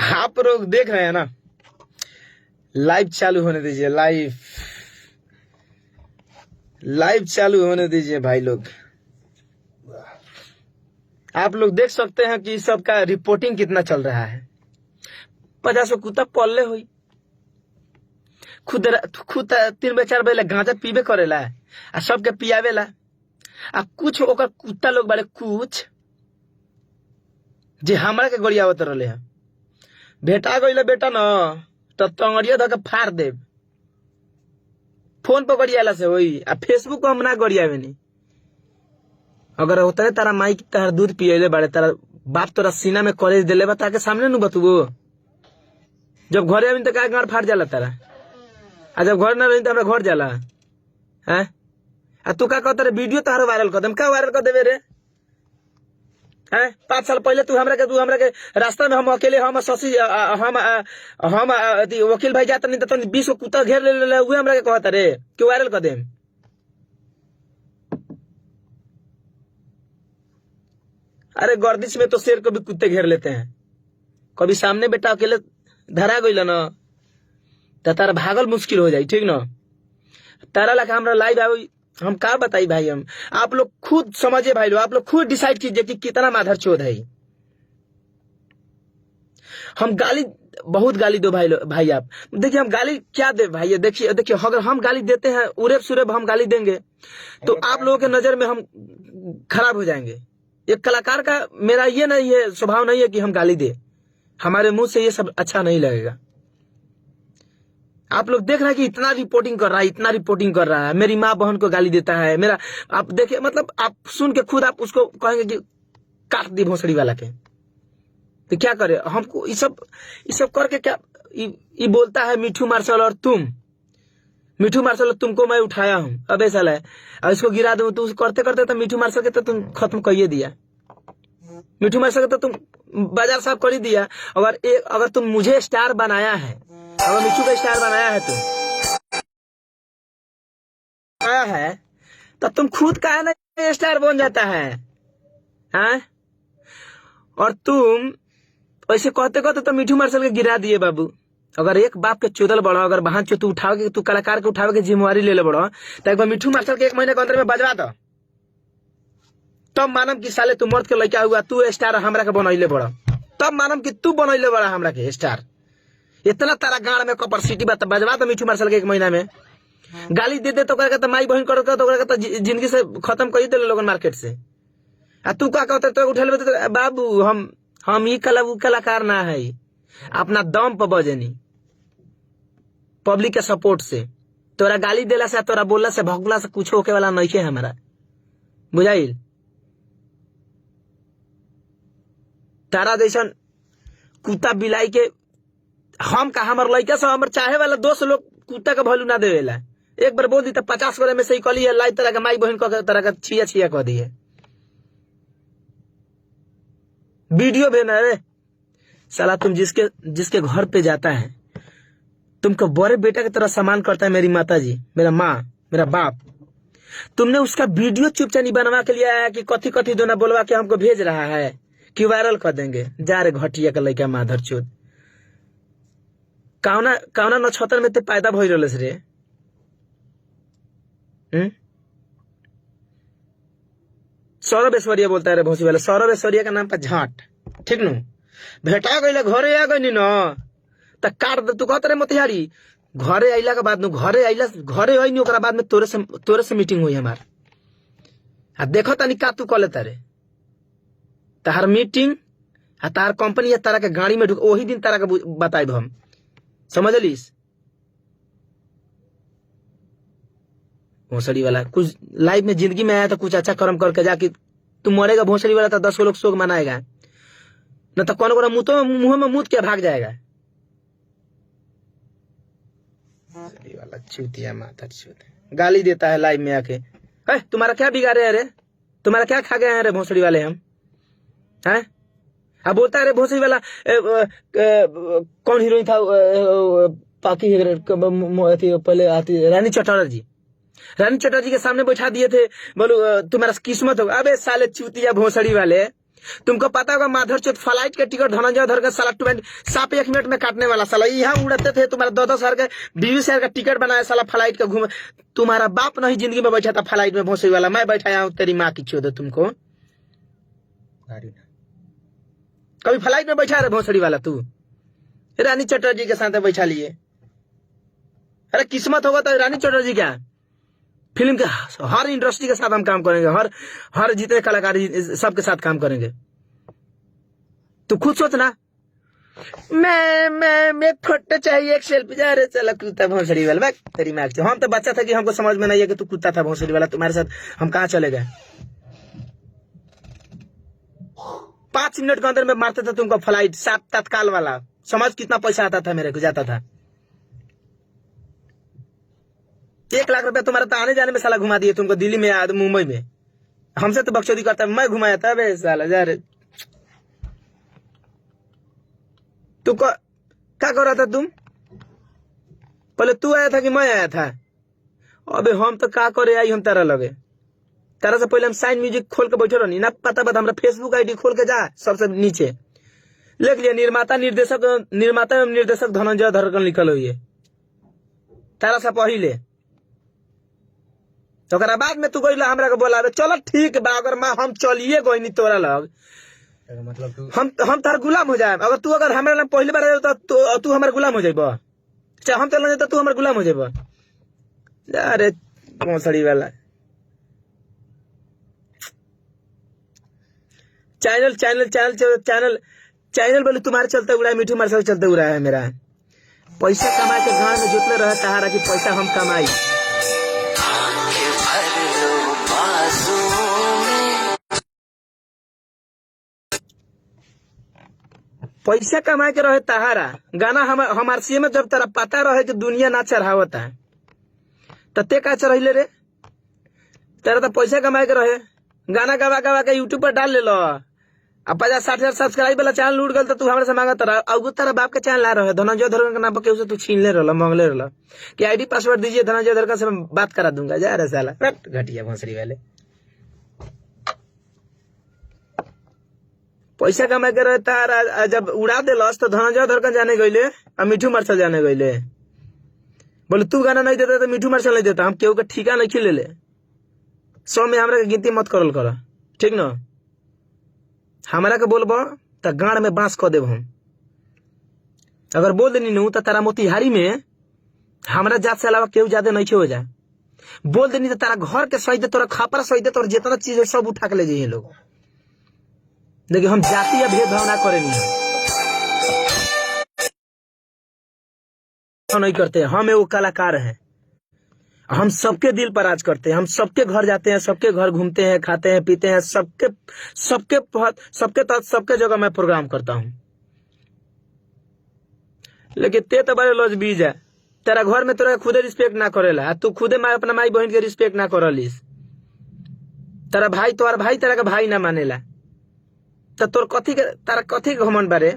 आप लोग देख रहे हैं ना, लाइव चालू होने दीजिए, लाइव चालू होने दीजिए भाई लोग। आप लोग देख सकते हैं कि सबका रिपोर्टिंग कितना चल रहा है। 50 कुत्ता पल्ले हुई, खुद 3-4 बेला गांजा पीबे करेला आ सबके पियावेला। आ कुछ ओकर कुत्ता लोग बारे कुछ जे हमरा के गोड़ियावत रहले हैं। भेटा गइले बेटा न तो तंगड़िया धके फाड़ देब। फोन पर गोड़ियाला से होई आ फेसबुक पर हम ना गोड़ियावे नी। अगर होता है तारा माई की तार दूध पियले बाड़े, तारा बाप तोरा सीना में कॉलेज दिले बा ताके सामने नु बतुगो। जब घरे आविन तो का गाड़ फाड़ जाला तारा, आ जब घर ना रही तो हमरा घर जाला हैं। आ तू का कहत रे वीडियो तारो वायरल कर देम, का वायरल कर देबे रे हैं। 5 साल पहले तू हमरा के रास्ता में हम अकेले हम शशि हम वकील भाई जात नहीं तो 20 कुत्ता घेर ले उहे हमरा के कहत रे कि वायरल कर देम। अरे गर्दिश में तो शेर को भी कुत्ते घेर लेते हैं। कभी सामने बेटा अकेले धरा गइल न तो तारा भागल मुश्किल हो जाई, ठीक न। तारा लगा हमरा लाइव आवे, हम का बताई भाई। हम आप लोग खुद समझिए भाई लोग, आप लोग खुद डिसाइड कीजिए कि कितना माधर चोद है। हम गाली बहुत गाली दो भाई आप देखिए हम गाली क्या दे भाई। देखिए अगर हम गाली देते हैं उरेब सुरेब हम गाली देंगे तो आप लोगों के नजर में हम खराब हो जाएंगे। एक कलाकार का मेरा ये नहीं है, स्वभाव नहीं है कि हम गाली दे, हमारे मुंह से ये सब अच्छा नहीं लगेगा। आप लोग देख रहे हैं कि इतना रिपोर्टिंग कर रहा है, मेरी माँ बहन को गाली देता है मेरा। आप देखिए मतलब आप सुन के खुद आप उसको कहेंगे कि काट दी भोसड़ी वाला के। तो क्या करे हमको ये सब करके क्या ये बोलता है मिठू मार्शल और तुमको मैं उठाया हूं। अब ऐसा है और इसको गिरा दूं तो करते करते तो मिठू मार्शल के तो तुम खत्म कर ही दिया। मिठू मार्शल के तो तुम बाजार साफ कर ही दिया। अगर तुम मुझे स्टार बनाया है, अगर मिठू का स्टार बनाया है तो तुम खुद का है ना स्टार बन जाता है हाँ? और तुम ऐसे कहते कहते तो मिठू मार्शल के गिरा दिए बाबू। अगर एक बाप के चोदल बड़ा, अगर बहन चो तू उठाओगे, तू कलाकार के उठावे के जिम्मेवारी ले बड़ा तो एक बार मिठू मार्शल के 1 महीने के अंदर में बजवा दो, तब मानम कि साले तू मर्द के लड़का हुआ, तू स्टार हमरा के बनैले बड़ा, तब मानम कि तू बनैले बड़ा हमरा के स्टार। इतना तारा गाड़ में कैपेसिटी बात बजवा दो मिठू मार्शल के 1 महीना में। गाली दे दे तो करके तो माई बहन करके तो जिंदगी से खत्म कर दे लोगन मार्केट से। आ तू का कहते तो उठे तो बाबू हम ये कलाकार ना है, अपना दम पर बजनी पब्लिक के सपोर्ट से। तोरा गाली देला से, तोरा बोलला से, भगला से कुछ होके वाला नहीं है हमारा, बुझाइल। तारा जैसन कुत्ता बिलाई के हम का हमर लड़का से हमर चाहे वाला दोस्त लोग कुत्ता का वैल्यू ना देवेला। एक बार बोल दी तो 50 गोरे में से ही कली है लाइव तरह का माई बहन को तरह का छिया कह दी है। वीडियो भेजना रे साला, तुम जिसके घर पे जाता है तुमको बड़े बेटा की तरह सम्मान करता है, मेरी माता जी, मेरा माँ, मेरा बाप, तुमने उसका वीडियो चुपचाप नहीं बनवा के लिए आया कि कथी दोना बोलवा के हमको भेज रहा है कि वायरल कर देंगे। जा रे घटिया का लड़का माधर चोद, कावना नक्षत्र में ते पैदा भई रहलस रे। सौरभ ऐश्वर्या बोलता है रे भोसी वाला, सौरभ ऐश्वर्या का नाम पर झाट, ठीक नु। भेटा गई घरे आ गई न तो काट दे। तू कहते रे मोतिहारी घरे आइला के बाद घरे आई ओकरा बाद में तोरे से मीटिंग हुई हमार। आ देखो तनी का तू कले तारे तार मीटिंग आ तार कंपनी या तारा के गाड़ी में ढुक, वही दिन तारा के बताइब हम, समझ लीस। भोसड़ी वाला कुछ लाइफ में जिंदगी में आया तो कुछ अच्छा कर्म करके जाके तू मरेगा। भोसड़ी वाला तो 10 लोग शोक मनाएगा, न तो कौन मुंह में मुद के भाग जाएगा। वाला चूतिया माता चूत गाली देता है लाइव में आके। तुम्हारा क्या बिगाड़े है रे, तुम्हारा क्या खा गए हैं रे भोसड़ी वाले हम हैं? अब बोलता है रे भोसड़ी वाला कौन हीरोइन था पाकी पहले आती रानी चटर्जी, रानी चटर्जी के सामने बैठा दिए थे, बोलो तुम्हारा किस्मत होगा। अबे साले चूतिया भोसड़ी वाले, तुमको पता होगा माधर चौथ फ्लाइट के टिकट धनंजय धर का साला 1 मिनट में काटने वाला साला यहाँ उड़ते थे। तुम्हारा 10-10 हजार का 20 हजार का टिकट बनाया साला फ्लाइट का घूम। तुम्हारा बाप नहीं जिंदगी में बैठा था फ्लाइट में भोसड़ी वाला, मैं बैठाया हूँ तेरी माँ की चौदह। तुमको कभी फ्लाइट में बैठा रहे भोसड़ी वाला तू? रानी चटर्जी के साथ बैठा लिए। अरे किस्मत होगा तो रानी चटर्जी क्या, फिल्म के हर इंडस्ट्री के साथ हम काम करेंगे, हर जितने कलाकार सबके साथ काम करेंगे। तू खुद सोच ना। मैं फोटो चाहिए, एक सेल्फी। जा रहे चला कुत्ता भोसड़ी वाला, तेरी माँ की। हम तो बच्चा था कि हमको समझ में नहीं है कि तू कुत्ता था भोसड़ी वाला। तुम्हारे साथ हम कहाँ चले गए? 5 मिनट के अंदर में मारते थे तुमको फ्लाइट, 7 तत्काल वाला। समझ कितना पैसा आता था मेरे को, जाता था। 1 लाख रुपया तुम्हारा तो आने जाने में साला घुमा दिए तुमको, दिल्ली में मुंबई में। हमसे तो बकचोदी करता, मैं घुमाया था बे साला। जा रे तू क्या कर रहा था तुम? पहले तू आया था कि मैं आया था? अबे हम तो क्या करे आई हम तारा लगे। तारा से पहले हम साइन म्यूजिक खोल के बैठे रही ना, पता बता हमरा फेसबुक आईडी खोल के जा, सबसे नीचे लिख लिया निर्माता एवं निर्देशक धनंजय धरकन लिखल हुई है तारा से पहले। तो बाद में तू गईला हमरा के बोलावे, चलो ठीक बा। अगर हम चलिए गई तोरा लग, मतलब हम तार गुलाम हो जाए। अगर तू हमरा लग पहली बार तो तू हमारे गुलाम हो जाब, चाहे हम चल तो तू हमारे गुलाम हो जाब। अरे भोसड़ी वाला चैनल बोले तुम्हारे चलते उड़ा है, मिठू मार्शल चलते उड़ा है मेरा। पैसा कमा के गाँव में जुटले रहे सहारा की पैसा हम कमाई। पैसा कमा के रहे तहारा गाना हमार सी में जब तेरा पता रहे कि दुनिया ना चढ़ावता है तो ते का चढ़ले रे? तेरा तो पैसा कमा के रहे, गाना गवा के यूट्यूब पर डाल ले लो। अब 50-60 हजार सब्सक्राइब वाला चैनल लूट गल तो तू हमारे से मांगा तारा। अब तेरा बाप के चैनल ला रहे धनंजय धरकन के नाम पर उसे तू छीन ले रहा, मांगले रहा कि आईडी पासवर्ड दीजिए धनंजय धरकन से मैं बात करा दूंगा। जा रहा साला घटिया भोसड़ी वाले। पैसा कमा के रहे तारा जब उड़ा दे लॉस तो धनंजय धरकन जाने गईले और मिठू मार्शल जाने गईले। बोले तू गाना नहीं देता तो मिठू मार्शल नहीं देता। हम केहू के ठीका नहीं खिले ले। 100 में हमरा के गिनती मत करल कर, ठीक न? हमरा के बोलबो तो गाड़ में बांस क देब हम। अगर बोल देनी नू तो तारा मोतिहारी में हमरा जात से अलावा केहू ज्यादा नहीं हो जाए। बोल देनी तो तारा घर के सही दे, तोरा खापरा सही दे, तोरा जितना चीज है सब उठा के ले जाइए लोग। देखिए हम जाति या भेदभाव ना करेंगे, नहीं करते। हम वो कलाकार हैं, हम सबके दिल पर राज करते हैं। हम सबके घर जाते हैं, सबके घर घूमते हैं, खाते हैं, पीते हैं, सबके जगह मैं प्रोग्राम करता हूं। लेकिन ते तो बड़े लॉज बीज है। तेरा घर में तोरा खुदे रिस्पेक्ट ना करेला, तू खुदे अपना माई बहन के रिस्पेक्ट ना करलिस। तेरा भाई तेरा का भाई ना मानेला तो तोर कथी के तारा कथी के घमंड बारे?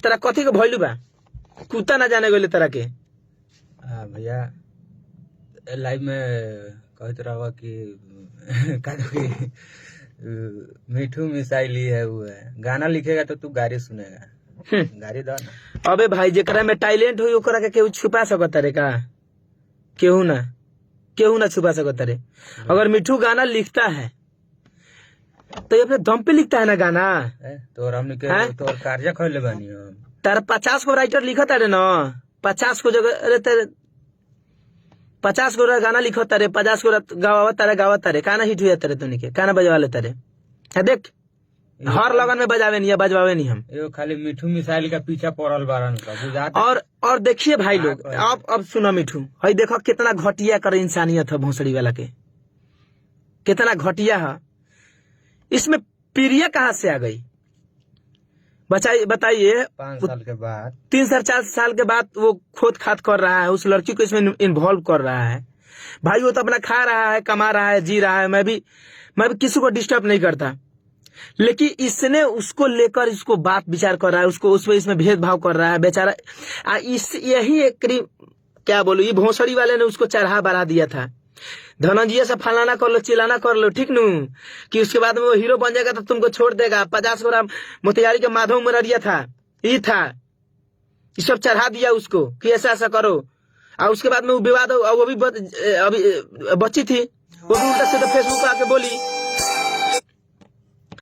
तेरा कथी के भइलू बा? कुत्ता ना जाने गले तेरा के। भैया लाइव में कहते रहो कि मिठू मिसाइली है वो है, गाना लिखेगा तो तू गाड़ी सुनेगा। गाड़ी दो ना। अबे भाई जेकरा में टैलेंट हो ओकरा के केहू छुपा सकता रे का? केहू ना छुपा सकता रे। अगर मिठू गाना लिखता है तो ये अपने दम पे लिखता है ना गाना। तो हमने के तो कार्य खोले बानी हम। तार 50 को राइटर लिखता रे ना, 50 को जगह अरे तेरे 50 को गाना लिखता रे, 50 को गावता रे। गाना हिट हुआ तारे तुनी के गाना बजवा लेता रे। देख हर लगन में बजावे नहीं, बजवावे नहीं हम। ये खाली मिठू मिसाइल का पीछा पड़ल बारन का। और देखिए भाई लोग, अब सुनो मिठू, हई देखो कितना घटिया कर इंसानियत है भोसड़ी वाला के, कितना घटिया है। इसमें प्रिया कहाँ से आ गई बताइए? 5 साल के बाद 3-4 साल के बाद वो खोद खाद कर रहा है, उस लड़की को इसमें इन्वॉल्व कर रहा है। भाई वो तो अपना खा रहा है, कमा रहा है, जी रहा है। मैं भी किसी को डिस्टर्ब नहीं करता, लेकिन इसने उसको लेकर इसको बात विचार कर रहा है, उसको इसमें भेदभाव कर रहा है बेचारा। यही एक क्या बोलूं, ये भोसड़ी वाले ने उसको चढ़ा बढ़ा दिया था। धनंजय से फलाना कर लो चिलाना कर लो, ठीक नू, कि उसके बाद में वो हीरो बन जाएगा तो तुमको छोड़ देगा। 50 ग्राम मोतिहारी के माधव मुरारिया था, ये था, ये सब चढ़ा दिया उसको कि ऐसा ऐसा करो। और उसके बाद में वो विवाद, वो भी अभी बची थी, वो भी उल्टा सीधा फेसबुक पे आके बोली